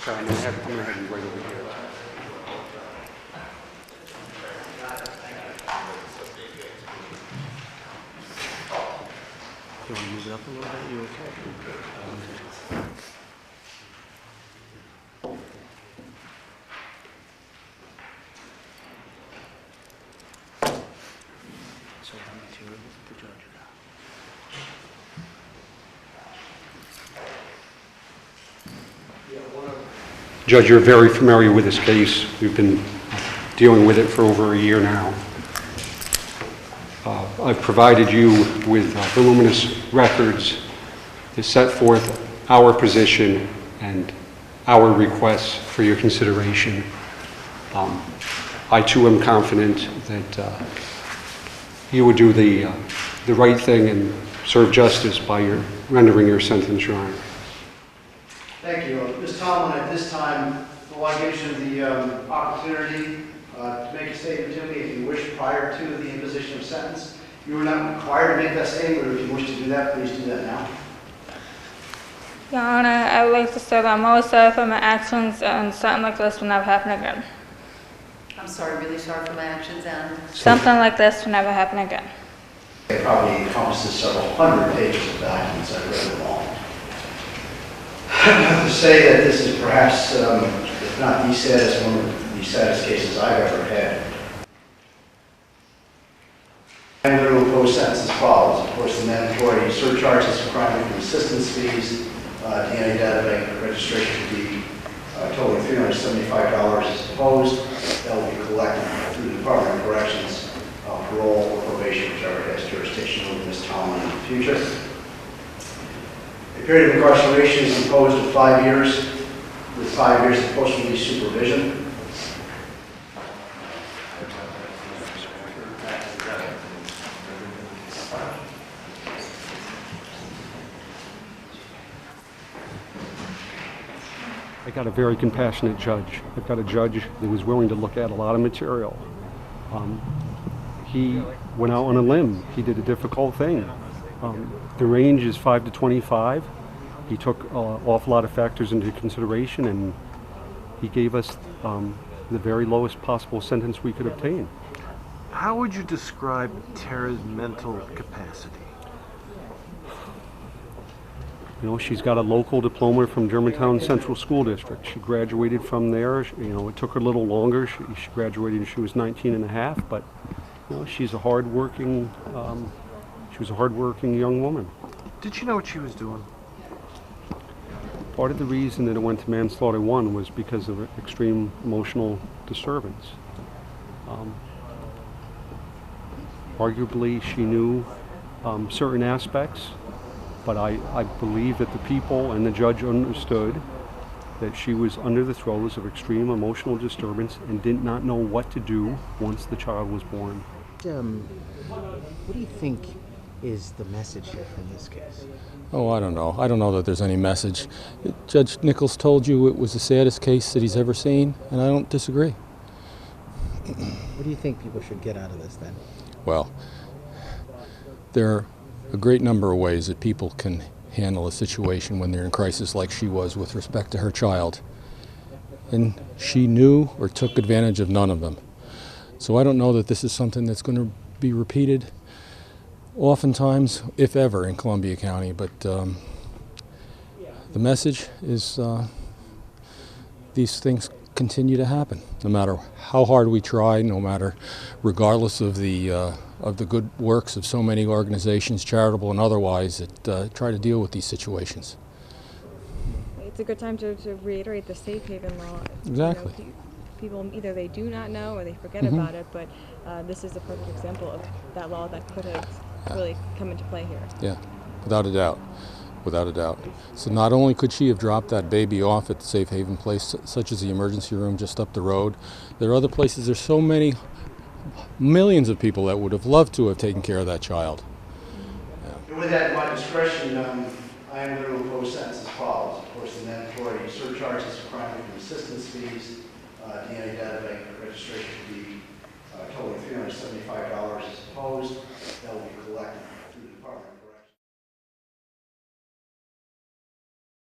Sorry, I'm going to have you right over here. You want to move it up a little bit? You okay? So how material is the judge now? Judge, you're very familiar with this case. We've been dealing with it for over a year now. I've provided you with voluminous records that set forth our position and our requests for your consideration. I too am confident that you would do the right thing and serve justice by rendering your sentence, Your Honor. Thank you. Ms. Tomlin, at this time, I want to give you the opportunity to make a statement to me if you wish prior to the imposition of sentence. You are not required to make that statement, but if you wish to do that, please do that now. Your Honor, I would like to say that I'm always sorry for my actions, and something like this will never happen again. I'm sorry, really sorry for my actions, and Something like this will never happen again. It probably encompasses several hundred pages of documents. I've read them all. I have to say that this is perhaps, if not the saddest, one of the saddest cases I've ever had. I'm going to impose sentence as follows. Of course, the mandatory surcharges for crime victim assistance fees, DNA data bank registration fee, totaling $375 is imposed. That will be collected through the Department of Corrections, parole, or probation, whichever has jurisdiction over Ms. Tomlin in the future. A period of incarceration is imposed of 5 years, with 5 years of post-release supervision. I got a very compassionate judge. I've got a judge that was willing to look at a lot of material. He went out on a limb. He did a difficult thing. The range is 5 to 25. He took an awful lot of factors into consideration, and he gave us the very lowest possible sentence we could obtain. How would you describe Tara's mental capacity? You know, she's got a local diploma from Germantown Central School District. She graduated from there. You know, it took her a little longer. She graduated when she was 19 and a half, but you know, she's a hardworking. She was a hardworking young woman. Did she know what she was doing? Part of the reason that it went to manslaughter 1 was because of extreme emotional disturbance. Arguably, she knew certain aspects, but I believe that the people and the judge understood that she was under the throes of extreme emotional disturbance and did not know what to do once the child was born. What do you think is the message here from this case? Oh, I don't know. I don't know that there's any message. Judge Nichols told you it was the saddest case that he's ever seen, and I don't disagree. What do you think people should get out of this then? Well, there are a great number of ways that people can handle a situation when they're in crisis like she was with respect to her child. And she knew or took advantage of none of them. So I don't know that this is something that's going to be repeated oftentimes, if ever, in Columbia County. But the message is these things continue to happen, no matter how hard we try, regardless of the good works of so many organizations, charitable and otherwise, that try to deal with these situations. It's a good time to reiterate the safe haven law. Exactly. You know, people, either they do not know or they forget about it, but this is a perfect example of that law that could have really come into play here. Yeah, without a doubt. Without a doubt. So not only could she have dropped that baby off at the safe haven place, such as the emergency room just up the road, there are other places. There's so many, millions of people that would have loved to have taken care of that child. And with that, in my discretion, I am going to impose sentence as follows. Of course, the mandatory surcharges for crime victim assistance fees, DNA data bank registration fee, totaling $375 is imposed.